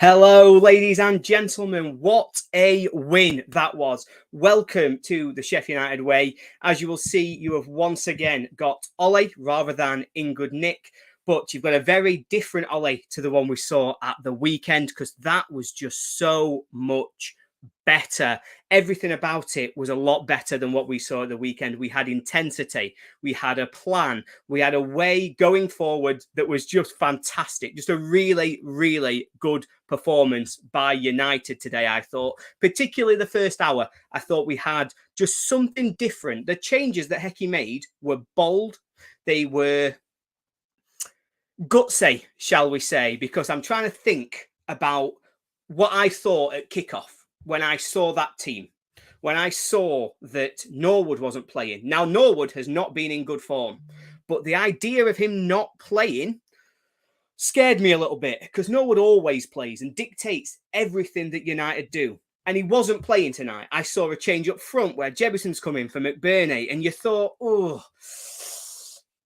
Hello, ladies and gentlemen. What a win that was. Welcome to the Sheffield United way. As you will see, you have once again got Ollie rather than in good nick, but you've got a very different Ollie to the one we saw at the weekend because that was just so much better. Everything about it was a lot better than what we saw at the weekend. We had intensity, we had a plan, we had a way going forward that was just fantastic. Just a really, really good performance by United today, I thought. Particularly the first hour, I thought we had just something different. The changes that Hecky made were bold. They were gutsy, shall we say, because I'm trying to think about what I thought at kickoff when I saw that team, when I saw that Norwood wasn't playing. Now, Norwood has not been in good form, but the idea of him not playing scared me a little bit because Norwood always plays and dictates everything that United do. And he wasn't playing tonight. I saw a change up front where Jebison's come in for McBurney, and you thought, oh,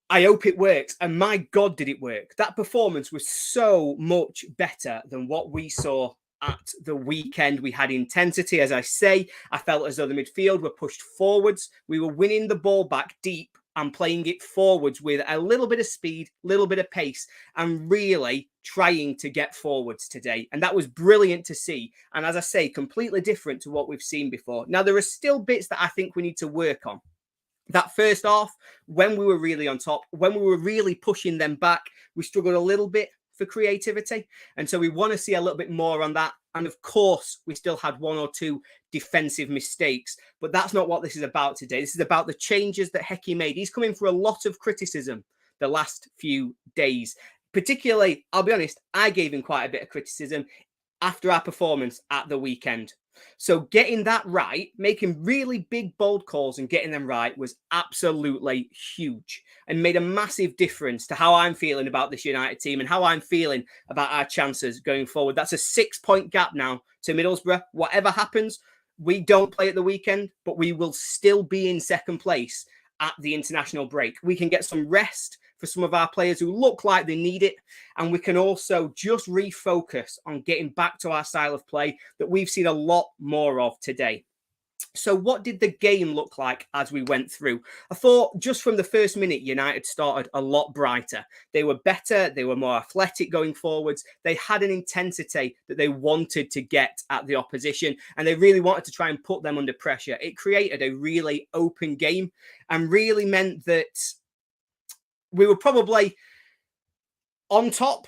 I hope it works. And my God, did it work. That performance was so much better than what we saw at the weekend. We had intensity, as I say. I felt as though the midfield were pushed forwards. We were winning the ball back deep and playing it forwards with a little bit of speed, little bit of pace, and really trying to get forwards today. And that was brilliant to see. And as I say, completely different to what we've seen before. Now, there are still bits that I think we need to work on. That first half, when we were really on top, when we were really pushing them back, we struggled a little bit for creativity. And so we want to see a little bit more on that. And of course, we still had one or two defensive mistakes, but that's not what this is about today. This is about the changes that Hecky made. He's coming for a lot of criticism the last few days. Particularly, I'll be honest, I gave him quite a bit of criticism after our performance at the weekend. So getting that right, making really big, bold calls and getting them right was absolutely huge and made a massive difference to how I'm feeling about this United team and how I'm feeling about our chances going forward. That's a 6-point gap now to Middlesbrough. Whatever happens, we don't play at the weekend, but we will still be in second place at the international break. We can get some rest for some of our players who look like they need it. And we can also just refocus on getting back to our style of play that we've seen a lot more of today. So what did the game look like as we went through? I thought just from the first minute, United started a lot brighter. They were better. They were more athletic going forwards. They had an intensity that they wanted to get at the opposition, and they really wanted to try and put them under pressure. It created a really open game and really meant that we were probably on top,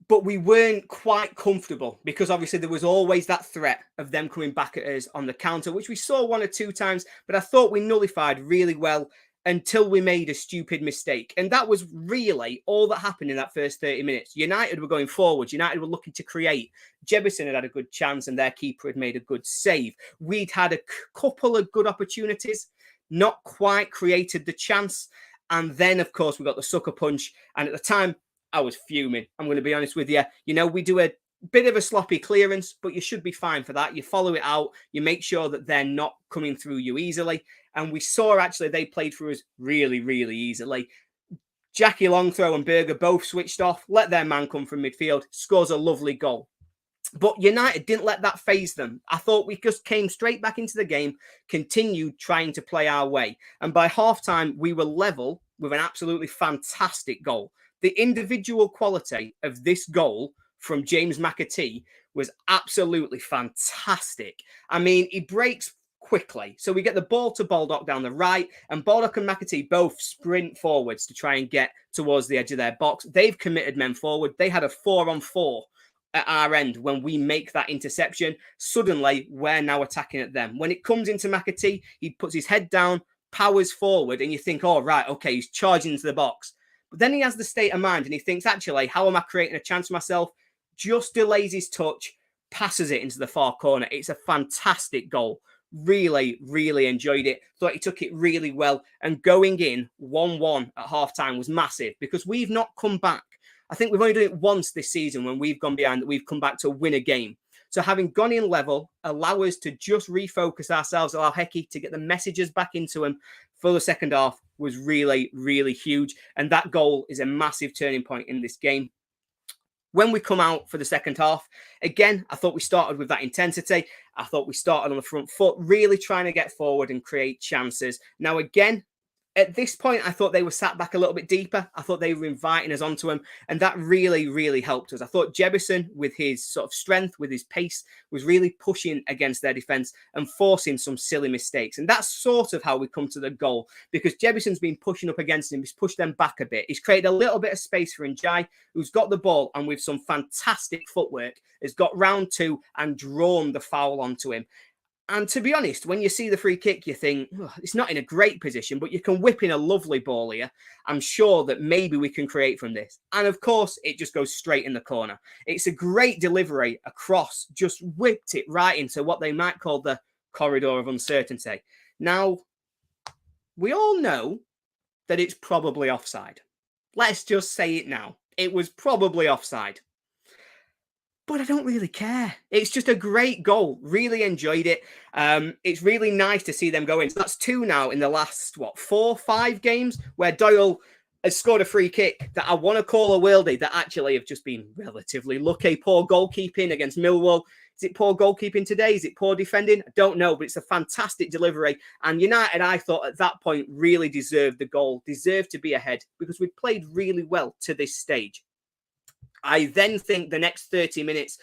but we weren't quite comfortable because obviously there was always that threat of them coming back at us on the counter, which we saw one or two times, but I thought we nullified really well until we made a stupid mistake. And that was really all that happened in that first 30 minutes. United were going forward. United were looking to create. Jebison had a good chance and their keeper had made a good save. We'd had a couple of good opportunities, not quite created the chance. And then, of course, we got the sucker punch. And at the time, I was fuming. I'm going to be honest with you. You know, we do a bit of a sloppy clearance, but you should be fine for that. You follow it out. You make sure that they're not coming through you easily. And we saw, actually, they played through us really, really easily. Jackie Longthrow and Berger both switched off, let their man come from midfield, scores a lovely goal. But United didn't let that faze them. I thought we just came straight back into the game, continued trying to play our way. And by halftime, we were level with an absolutely fantastic goal. The individual quality of this goal from James McAtee was absolutely fantastic. I mean, he breaks quickly. So we get the ball to Baldock down the right, and Baldock and McAtee both sprint forwards to try and get towards the edge of their box. They've committed men forward. They had a 4-on-4 at our end when we make that interception. Suddenly, we're now attacking at them. When it comes into McAtee, he puts his head down, powers forward, and you think, oh, right, okay, he's charging into the box. But then he has the state of mind and he thinks, actually, how am I creating a chance for myself? Just delays his touch, passes it into the far corner. It's a fantastic goal. Really, really enjoyed it. Thought he took it really well. And going in 1-1 at halftime was massive because we've not come back. I think we've only done it once this season when we've gone behind that we've come back to win a game. So having gone in level, allow us to just refocus ourselves, allow Hecky to get the messages back into him for the second half was really, really huge. And that goal is a massive turning point in this game. When we come out for the second half, again, I thought we started with that intensity. I thought we started on the front foot, really trying to get forward and create chances. Now, again, at this point, I thought they were sat back a little bit deeper. I thought they were inviting us onto them, and that really, really helped us. I thought Jebison, with his sort of strength, with his pace, was really pushing against their defence and forcing some silly mistakes. And that's sort of how we come to the goal, because Jebison's been pushing up against him. He's pushed them back a bit. He's created a little bit of space for Njai, who's got the ball, and with some fantastic footwork, has got round two and drawn the foul onto him. And to be honest, when you see the free kick, you think, oh, it's not in a great position, but you can whip in a lovely ball here. I'm sure that maybe we can create from this. And of course, it just goes straight in the corner. It's a great delivery across, just whipped it right into what they might call the corridor of uncertainty. Now, we all know that it's probably offside. Let's just say it now. It was probably offside. But I don't really care. It's just a great goal. Really enjoyed it. It's really nice to see them going. So that's 2 now in the last, 4, 5 games where Doyle has scored a free kick that I want to call a worldie that actually have just been relatively lucky. Poor goalkeeping against Millwall. Is it poor goalkeeping today? Is it poor defending? I don't know, but it's a fantastic delivery. And United, I thought at that point, really deserved the goal, deserved to be ahead because we'd played really well to this stage. I then think the next 30 minutes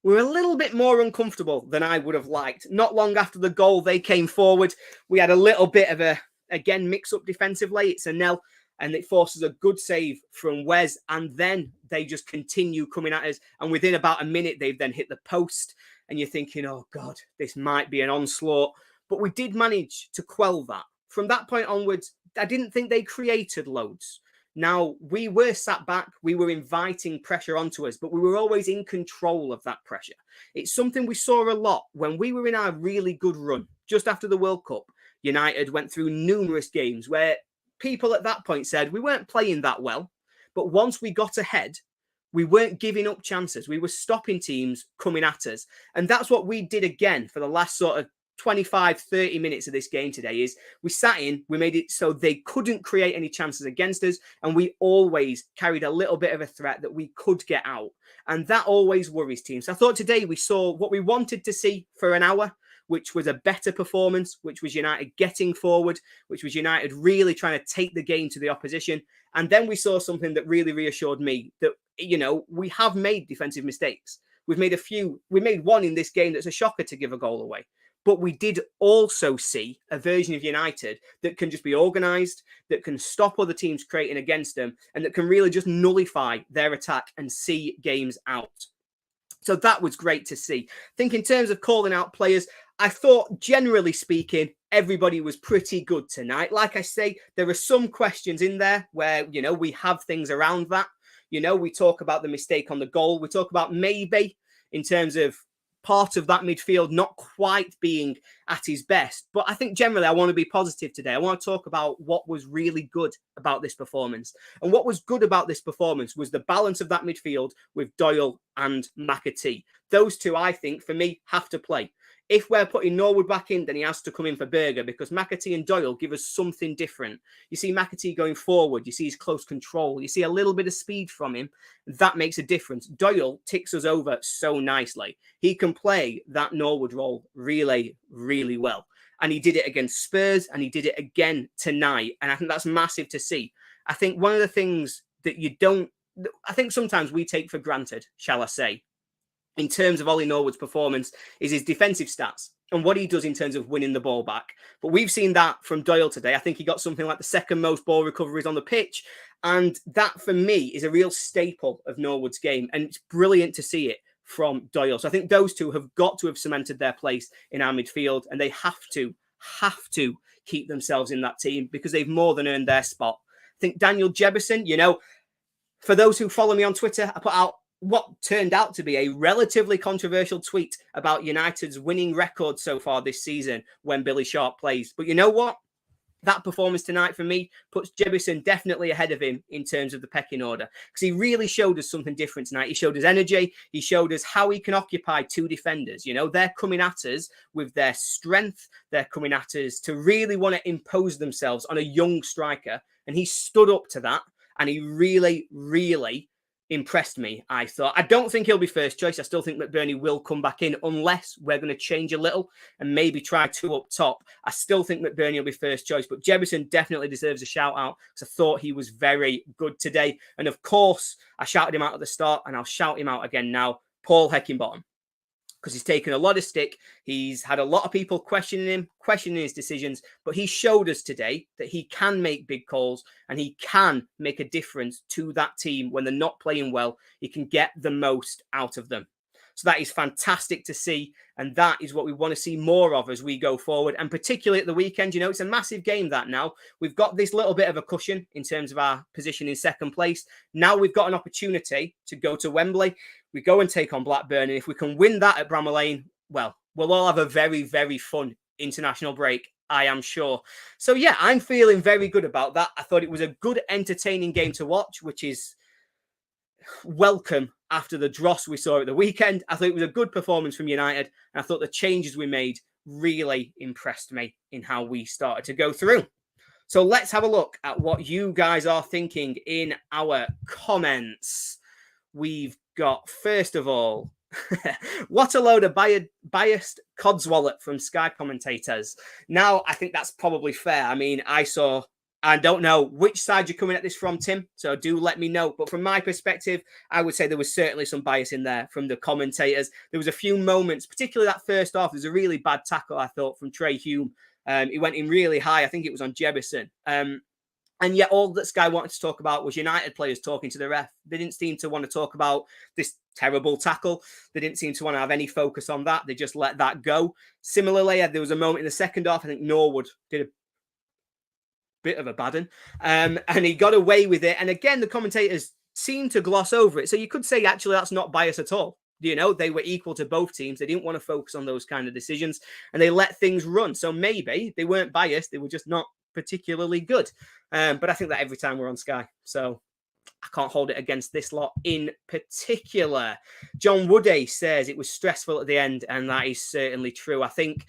were a little bit more uncomfortable than I would have liked. Not long after the goal, they came forward. We had a little bit of again, mix-up defensively. It's a nil, and it forces a good save from Wes, and then they just continue coming at us. And within about a minute, they've then hit the post, and you're thinking, oh, God, this might be an onslaught. But we did manage to quell that. From that point onwards, I didn't think they created loads. Now, we were sat back, we were inviting pressure onto us, but we were always in control of that pressure. It's something we saw a lot when we were in our really good run. Just after the World Cup, United went through numerous games where people at that point said we weren't playing that well, but once we got ahead, we weren't giving up chances. We were stopping teams coming at us. And that's what we did again for the last sort of 25, 30 minutes of this game today. Is we sat in, we made it so they couldn't create any chances against us, and we always carried a little bit of a threat that we could get out. And that always worries teams. So I thought today we saw what we wanted to see for an hour, which was a better performance, which was United getting forward, which was United really trying to take the game to the opposition. And then we saw something that really reassured me that, we have made defensive mistakes. We've made a few. We made one in this game that's a shocker to give a goal away. But we did also see a version of United that can just be organised, that can stop other teams creating against them, and that can really just nullify their attack and see games out. So that was great to see. I think in terms of calling out players, I thought, generally speaking, everybody was pretty good tonight. Like I say, there are some questions in there where, we have things around that. We talk about the mistake on the goal. We talk about maybe in terms of part of that midfield not quite being at his best. But I think generally I want to be positive today. I want to talk about what was really good about this performance. And what was good about this performance was the balance of that midfield with Doyle and McAtee. Those two, I think, for me, have to play. If we're putting Norwood back in, then he has to come in for Berger, because McAtee and Doyle give us something different. You see McAtee going forward. You see his close control. You see a little bit of speed from him. That makes a difference. Doyle ticks us over so nicely. He can play that Norwood role really, really well. And he did it against Spurs, and he did it again tonight. And I think that's massive to see. I think one of the things that I think sometimes we take for granted, shall I say, in terms of Ollie Norwood's performance, is his defensive stats and what he does in terms of winning the ball back. But we've seen that from Doyle today. I think he got something like the second most ball recoveries on the pitch. And that, for me, is a real staple of Norwood's game. And it's brilliant to see it from Doyle. So I think those two have got to have cemented their place in our midfield. And they have to keep themselves in that team, because they've more than earned their spot. I think Daniel Jebison, for those who follow me on Twitter, I put out what turned out to be a relatively controversial tweet about United's winning record so far this season when Billy Sharp plays. But you know what? That performance tonight for me puts Jebison definitely ahead of him in terms of the pecking order, because he really showed us something different tonight. He showed us energy. He showed us how he can occupy two defenders. They're coming at us with their strength. They're coming at us to really want to impose themselves on a young striker. And he stood up to that. And he really, really impressed me, I thought. I don't think he'll be first choice. I still think McBurney will come back in unless we're going to change a little and maybe try 2 up top. I still think McBurney will be first choice, but Jebison definitely deserves a shout out because I thought he was very good today. And of course, I shouted him out at the start and I'll shout him out again now, Paul Heckingbottom. Because he's taken a lot of stick. He's had a lot of people questioning him, questioning his decisions, but he showed us today that he can make big calls and he can make a difference to that team when they're not playing well. He can get the most out of them. So that is fantastic to see. And that is what we want to see more of as we go forward. And particularly at the weekend, it's a massive game that now. We've got this little bit of a cushion in terms of our position in second place. Now we've got an opportunity to go to Wembley. We go and take on Blackburn. And if we can win that at Bramall Lane, well, we'll all have a very, very fun international break, I am sure. So yeah, I'm feeling very good about that. I thought it was a good, entertaining game to watch, which is welcome after the dross we saw at the weekend. I thought it was a good performance from United, and I thought the changes we made really impressed me in how we started to go through. So let's have a look at what you guys are thinking in our comments. We've got, first of all, what a load of biased codswallop from Sky commentators. Now, I think that's probably fair. I mean, I don't know which side you're coming at this from, Tim, so do let me know. But from my perspective, I would say there was certainly some bias in there from the commentators. There was a few moments, particularly that first half, there's a really bad tackle, I thought, from Trey Hume. He went in really high. I think it was on Jebison. And yet all that Sky wanted to talk about was United players talking to the ref. They didn't seem to want to talk about this terrible tackle. They didn't seem to want to have any focus on that. They just let that go. Similarly, there was a moment in the second half, I think Norwood did a bit of a bad one, and he got away with it. And again, the commentators seemed to gloss over it. So you could say, actually, that's not bias at all. They were equal to both teams. They didn't want to focus on those kind of decisions, and they let things run. So maybe they weren't biased. They were just not particularly good. But I think that every time we're on Sky. So I can't hold it against this lot in particular. John Woody says it was stressful at the end, and that is certainly true. I think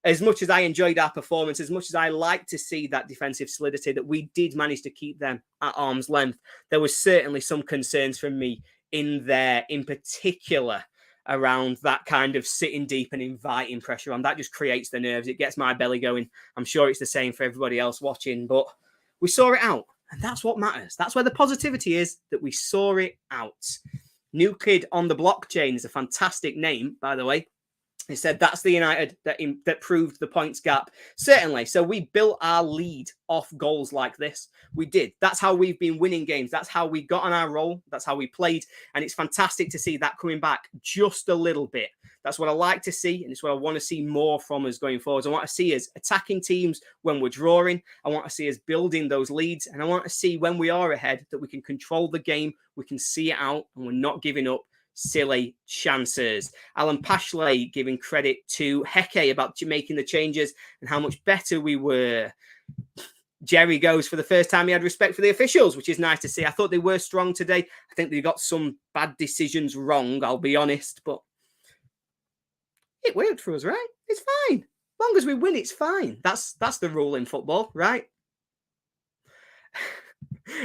as much as I enjoyed our performance, as much as I like to see that defensive solidity, that we did manage to keep them at arm's length, there was certainly some concerns from me in there, in particular, around that kind of sitting deep and inviting pressure on. That just creates the nerves. It gets my belly going. I'm sure it's the same for everybody else watching, but we saw it out, and that's what matters. That's where the positivity is, that we saw it out. New Kid on the Blockchain is a fantastic name, by the way. He said that's the United that proved the points gap. Certainly. So we built our lead off goals like this. We did. That's how we've been winning games. That's how we got on our roll. That's how we played. And it's fantastic to see that coming back just a little bit. That's what I like to see. And it's what I want to see more from us going forward. I want to see us attacking teams when we're drawing. I want to see us building those leads. And I want to see when we are ahead that we can control the game. We can see it out and we're not giving up silly chances. Alan Pashley giving credit to Heke about making the changes and how much better we were. Jerry goes, for the first time he had respect for the officials, which is nice to see. I thought they were strong today. I think they got some bad decisions wrong, I'll be honest, but it worked for us, right? It's fine. As long as we win, it's fine. That's the rule in football, right?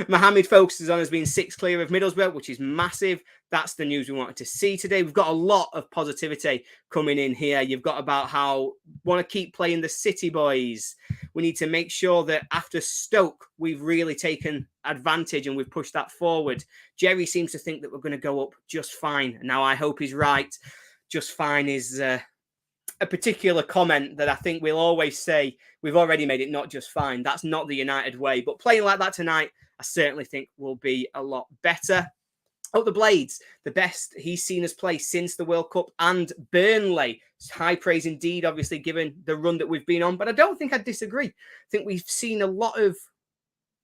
Mohammed focuses on us being 6 clear of Middlesbrough, which is massive. That's the news we wanted to see today. We've got a lot of positivity coming in here. You've got about how want to keep playing the City boys. We need to make sure that after Stoke, we've really taken advantage and we've pushed that forward. Jerry seems to think that we're going to go up just fine. Now, I hope he's right. Just fine is a particular comment that I think we'll always say, we've already made it not just fine. That's not the United way. But playing like that tonight, I certainly think will be a lot better. Oh, the Blades, the best he's seen us play since the World Cup and Burnley. High praise indeed, obviously, given the run that we've been on. But I don't think I'd disagree. I think we've seen a lot of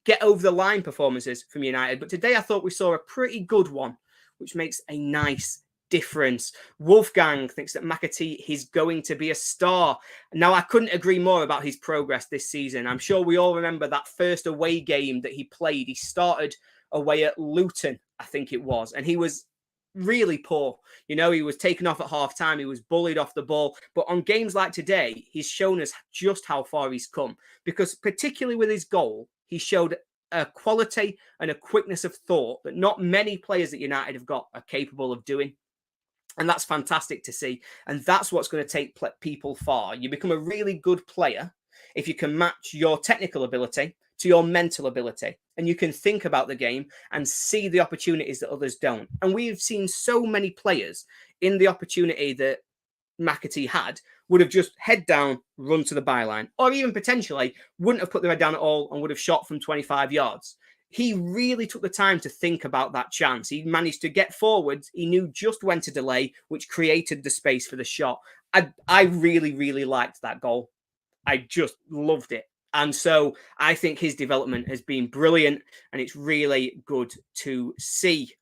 get over the line performances from United. But today I thought we saw a pretty good one, which makes a nice difference. Wolfgang thinks that McAtee is going to be a star. Now, I couldn't agree more about his progress this season. I'm sure we all remember that first away game that he played. He started away at Luton, I think it was, and he was really poor. He was taken off at half time. He was bullied off the ball. But on games like today, he's shown us just how far he's come, because particularly with his goal, he showed a quality and a quickness of thought that not many players at United have got are capable of doing. And that's fantastic to see. And that's what's going to take people far. You become a really good player if you can match your technical ability to your mental ability. And you can think about the game and see the opportunities that others don't. And we've seen so many players in the opportunity that McAtee had would have just head down, run to the byline, or even potentially wouldn't have put their head down at all and would have shot from 25 yards. He really took the time to think about that chance. He managed to get forwards. He knew just when to delay, which created the space for the shot. I really, really liked that goal. I just loved it. And so I think his development has been brilliant, and it's really good to see.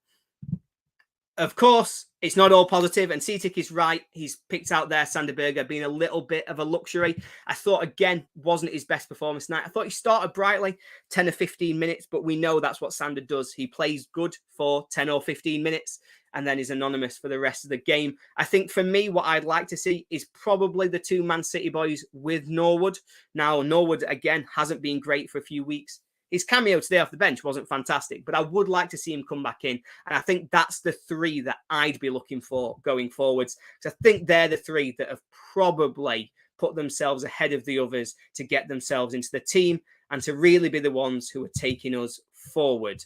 Of course, it's not all positive, and Cetic is right. He's picked out there Sander Berge being a little bit of a luxury. I thought, again, wasn't his best performance tonight. I thought he started brightly, 10 or 15 minutes, but we know that's what Sander does. He plays good for 10 or 15 minutes and then is anonymous for the rest of the game. I think for me, what I'd like to see is probably the two Man City boys with Norwood. Now, Norwood, again, hasn't been great for a few weeks. His cameo today off the bench wasn't fantastic, but I would like to see him come back in. And I think that's the three that I'd be looking for going forwards. So I think they're the three that have probably put themselves ahead of the others to get themselves into the team and to really be the ones who are taking us forward.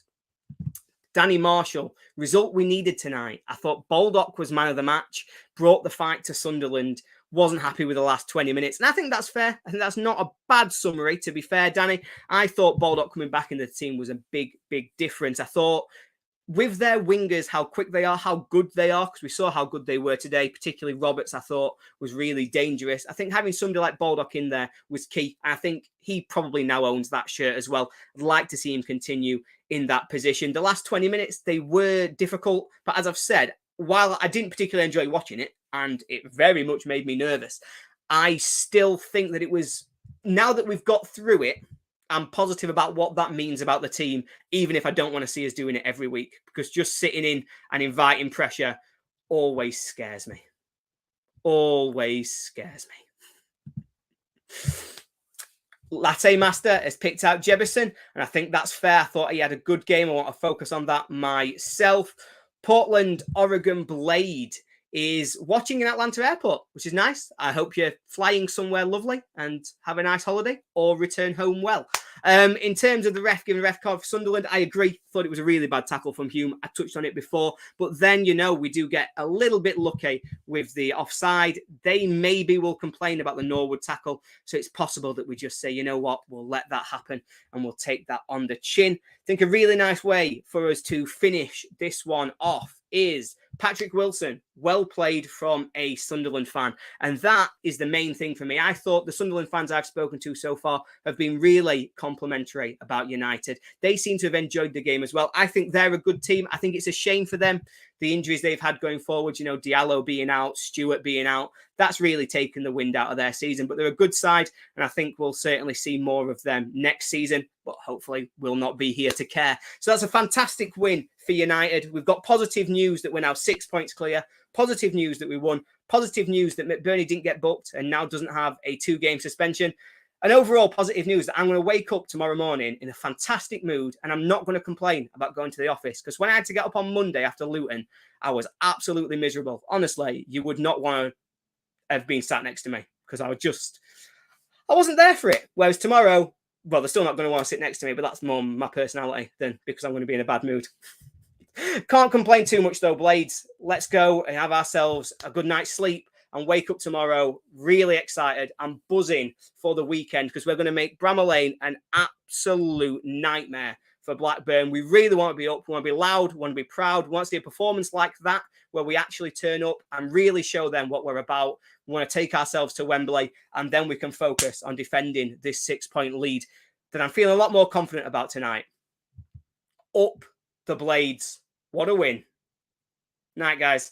Danny Marshall, result we needed tonight. I thought Baldock was man of the match, brought the fight to Sunderland, wasn't happy with the last 20 minutes. And I think that's fair. I think that's not a bad summary, to be fair, Danny. I thought Baldock coming back into the team was a big, big difference. I thought with their wingers, how quick they are, how good they are, because we saw how good they were today, particularly Roberts, I thought was really dangerous. I think having somebody like Baldock in there was key. I think he probably now owns that shirt as well. I'd like to see him continue in that position. The last 20 minutes, they were difficult. But as I've said, while I didn't particularly enjoy watching it, and it very much made me nervous, I still think that it was, now that we've got through it, I'm positive about what that means about the team, even if I don't want to see us doing it every week, because just sitting in and inviting pressure always scares me. Always scares me. Latte Master has picked out Jebison, and I think that's fair. I thought he had a good game. I want to focus on that myself. Portland, Oregon Blade is watching in Atlanta Airport, which is nice. I hope you're flying somewhere lovely and have a nice holiday or return home well. In terms of the ref giving a ref card for Sunderland, I agree. Thought it was a really bad tackle from Hume. I touched on it before. But then, we do get a little bit lucky with the offside. They maybe will complain about the Norwood tackle. So it's possible that we just say, you know what, we'll let that happen and we'll take that on the chin. I think a really nice way for us to finish this one off is Patrick Wilson, well played from a Sunderland fan. And that is the main thing for me. I thought the Sunderland fans I've spoken to so far have been really complimentary about United. They seem to have enjoyed the game as well. I think they're a good team. I think it's a shame for them, the injuries they've had going forward, Diallo being out, Stewart being out. That's really taken the wind out of their season. But they're a good side, and I think we'll certainly see more of them next season. But hopefully we'll not be here to care. So that's a fantastic win for United. We've got positive news that we're now 6 points clear. Positive news that we won. Positive news that McBurney didn't get booked and now doesn't have a 2-game suspension. And overall positive news that I'm going to wake up tomorrow morning in a fantastic mood, and I'm not going to complain about going to the office, because when I had to get up on Monday after Luton, I was absolutely miserable. Honestly, you would not want to have been sat next to me, because I wasn't there for it. Whereas tomorrow, well, they're still not going to want to sit next to me, but that's more my personality than because I'm going to be in a bad mood. Can't complain too much though, Blades. Let's go and have ourselves a good night's sleep and wake up tomorrow really excited and buzzing for the weekend, because we're going to make Bramall Lane an absolute nightmare for Blackburn. We really want to be up. We want to be loud. We want to be proud. We want to see a performance like that where we actually turn up and really show them what we're about. We want to take ourselves to Wembley, and then we can focus on defending this 6-point lead that I'm feeling a lot more confident about tonight. Up the Blades. What a win. Night, guys.